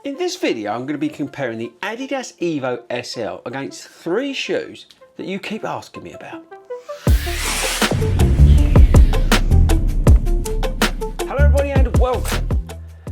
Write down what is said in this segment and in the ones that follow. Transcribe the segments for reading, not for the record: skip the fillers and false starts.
In this video, I'm going to be comparing the Adidas EVO SL against 3 shoes that you keep asking me about. Hello everybody and welcome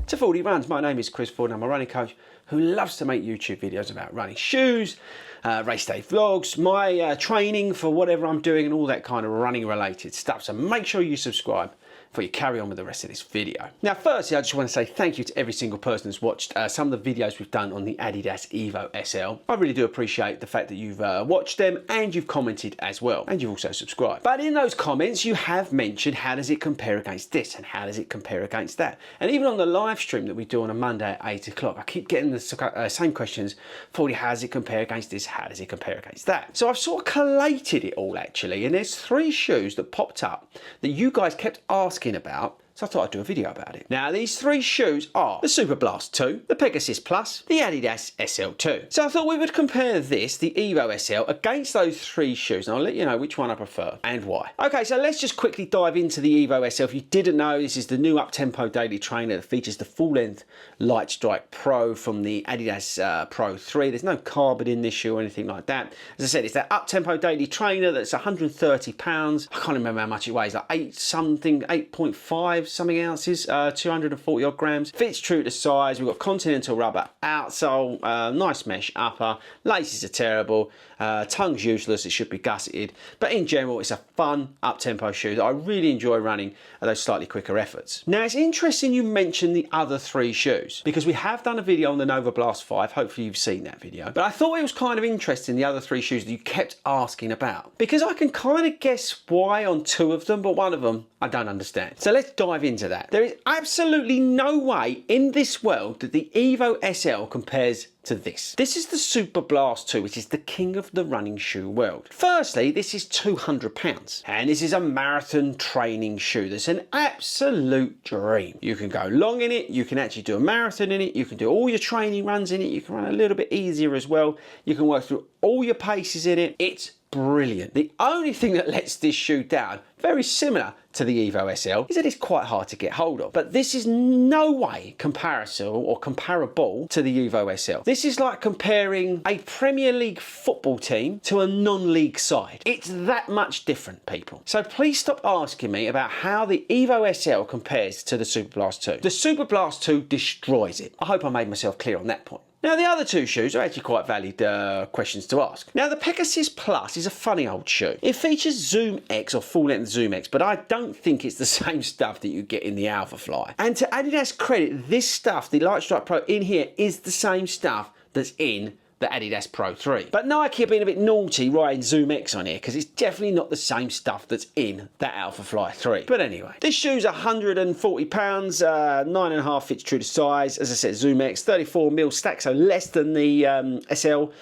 to FORDY RUNS. My name is Chris Ford and I'm a running coach who loves to make YouTube videos about running shoes, race day vlogs, my training for whatever I'm doing and all that kind of running related stuff. So make sure you subscribe before you carry on with the rest of this video. Now firstly, I just want to say thank you to every single person who's watched some of the videos we've done on the Adidas EVO SL. I really do appreciate the fact that you've watched them and you've commented as well, and you've also subscribed. But in those comments you have mentioned how does it compare against this and how does it compare against that. And even on the live stream that we do on a Monday at 8 o'clock, I keep getting the same questions. Fordy, how does it compare against this? How does it compare against that? So I've sort of collated it all actually, and there's 3 shoes that popped up that you guys kept asking about, so I thought I'd do a video about it. Now these 3 shoes are the Superblast 2, the Pegasus Plus, the Adidas SL2. So I thought we would compare this, the EVO SL, against those 3 shoes, and I'll let you know which one I prefer and why. Okay, so let's just quickly dive into the EVO SL. If you didn't know, this is the new up-tempo daily trainer that features the full-length Light Strike Pro from the Adidas Pro 3. There's no carbon in this shoe or anything like that. As I said, it's that up-tempo daily trainer that's 130 pounds. I can't remember how much it weighs, like 8.5 something ounces, 240 odd grams. Fits true to size. We've got continental rubber outsole, nice mesh upper. Laces are terrible. Tongue's useless. It should be gusseted. But in general, it's a fun up-tempo shoe that I really enjoy running at those slightly quicker efforts. Now, it's interesting you mentioned the other 3 shoes because we have done a video on the Nova Blast 5. Hopefully you've seen that video. But I thought it was kind of interesting, the other 3 shoes that you kept asking about, because I can kind of guess why on 2 of them, but one of them I don't understand. So let's dive into that. There is absolutely no way in this world that the EVO SL compares to this. This is the Superblast 2, which is the king of the running shoe world. Firstly, this is £200, and this is a marathon training shoe that's an absolute dream. You can go long in it, you can actually do a marathon in it, you can do all your training runs in it, you can run a little bit easier as well, you can work through all your paces in it. It's brilliant. The only thing that lets this shoe down, very similar to the EVO SL, is that it's quite hard to get hold of. But this is no way comparable to the EVO SL. This is like comparing a Premier League football team to a non-league side. It's that much different, people. So please stop asking me about how the EVO SL compares to the Superblast 2. The Superblast 2 destroys it. I hope I made myself clear on that point. Now the other 2 shoes are actually quite valid questions to ask. Now the Pegasus Plus is a funny old shoe. It features Zoom X or full length Zoom X, but I don't think it's the same stuff that you get in the Alpha Fly. And to Adidas credit, this stuff, the Light Strike Pro in here, is the same stuff that's in the Adidas Pro 3. But Nike have been a bit naughty writing Zoom X on here because it's definitely not the same stuff that's in that Alpha Fly 3. But anyway, this shoe's £140, 9.5 fits true to size. As I said, Zoom X, 34mm stack, so less than the SL.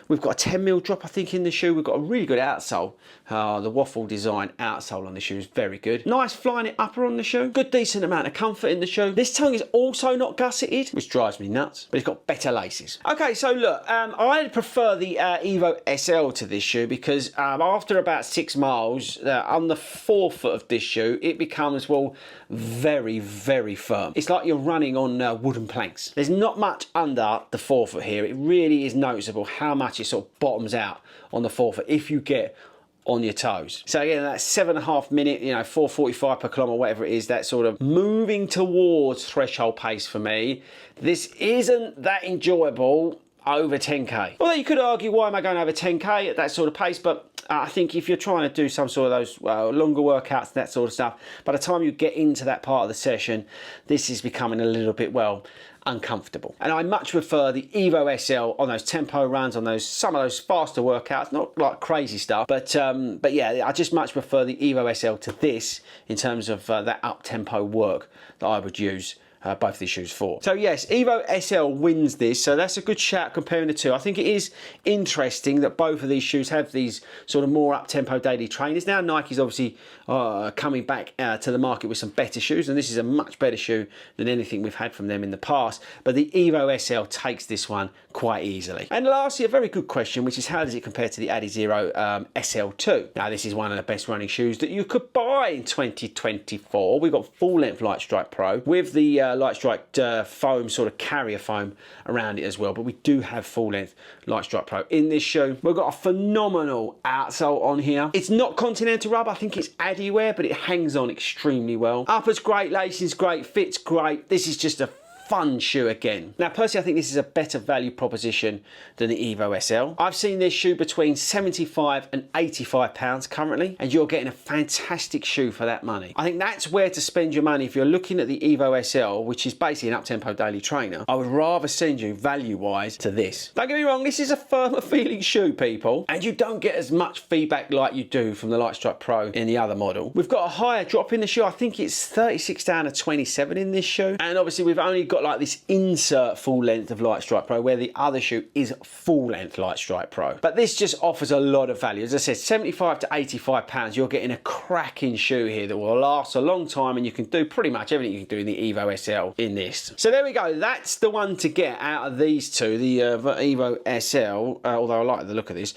We've got a 10mm drop, I think, in the shoe. We've got a really good outsole. The waffle design outsole on the shoe is very good. Nice flying it upper on the shoe. Good decent amount of comfort in the shoe. This tongue is also not gusseted, which drives me nuts, but it's got better laces. Okay, so look, I prefer the EVO SL to this shoe because after about 6 miles, on the forefoot of this shoe, it becomes, well, very, very firm. It's like you're running on wooden planks. There's not much under the forefoot here. It really is noticeable how much it sort of bottoms out on the forefoot if you get on your toes. So again, that 7.5 minute, 4:45 per kilometre, whatever it is, that sort of moving towards threshold pace for me. This isn't that enjoyable over 10k. Although you could argue, why am I going over 10k at that sort of pace? But I think if you're trying to do some sort of those longer workouts, that sort of stuff, by the time you get into that part of the session, this is becoming a little bit, well, uncomfortable. And I much prefer the EVO SL on those tempo runs, on some of those faster workouts, not like crazy stuff, but yeah, I just much prefer the EVO SL to this in terms of that up-tempo work that I would use both these shoes for. So yes, EVO SL wins this, so that's a good shout comparing the 2. I think it is interesting that both of these shoes have these sort of more up-tempo daily trainers. Now Nike's obviously coming back to the market with some better shoes, and this is a much better shoe than anything we've had from them in the past, but the EVO SL takes this one quite easily. And lastly, a very good question, which is how does it compare to the Adizero SL2? Now this is one of the best running shoes that you could buy in 2024. We've got full length Light Strike Pro with the light strike foam, sort of carrier foam around it as well, but we do have full length Light Strike Pro in this shoe. We've got a phenomenal outsole on here. It's not Continental rubber, I think it's Adiwear, but it hangs on extremely well. Upper's great, lacing's great, fit's great. This is just a fun shoe again. Now personally I think this is a better value proposition than the Evo SL. I've seen this shoe between 75 and 85 pounds currently, and you're getting a fantastic shoe for that money. I think that's where to spend your money if you're looking at the Evo SL, which is basically an up-tempo daily trainer. I would rather send you value-wise to this. Don't get me wrong, this is a firmer feeling shoe, people, and you don't get as much feedback like you do from the Light Strike Pro in the other model. We've got a higher drop in the shoe. I think it's 36 down to 27 in this shoe, and obviously we've only got like this insert full length of Light Strike Pro, where the other shoe is full length Light Strike Pro. But this just offers a lot of value. As I said, 75 to 85 pounds, you're getting a cracking shoe here that will last a long time, and you can do pretty much everything you can do in the Evo SL in this. So there we go, that's the one to get out of these two, the Evo SL, although I like the look of this.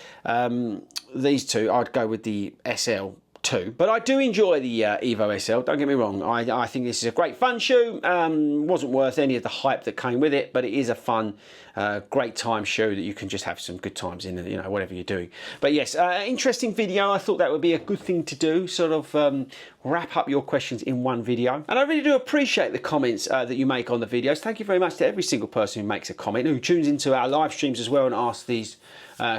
These two, I'd go with the SL2. But I do enjoy the Evo SL, don't get me wrong. I think this is a great fun shoe. Wasn't worth any of the hype that came with it, but it is a fun, great time shoe that you can just have some good times in, you know, whatever you're doing. But yes, interesting video. I thought that would be a good thing to do, sort of wrap up your questions in one video. And I really do appreciate the comments that you make on the videos. Thank you very much to every single person who makes a comment, who tunes into our live streams as well and asks these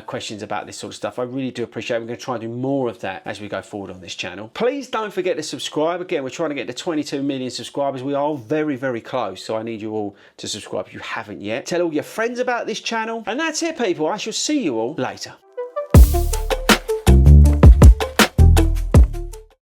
questions about this sort of stuff. I really do appreciate it. We're going to try and do more of that as we go forward on this channel. Please don't forget to subscribe. Again, we're trying to get to 22 million subscribers. We are very, very close, so I need you all to subscribe if you haven't yet. Tell all your friends about this channel. And that's it, people. I shall see you all later.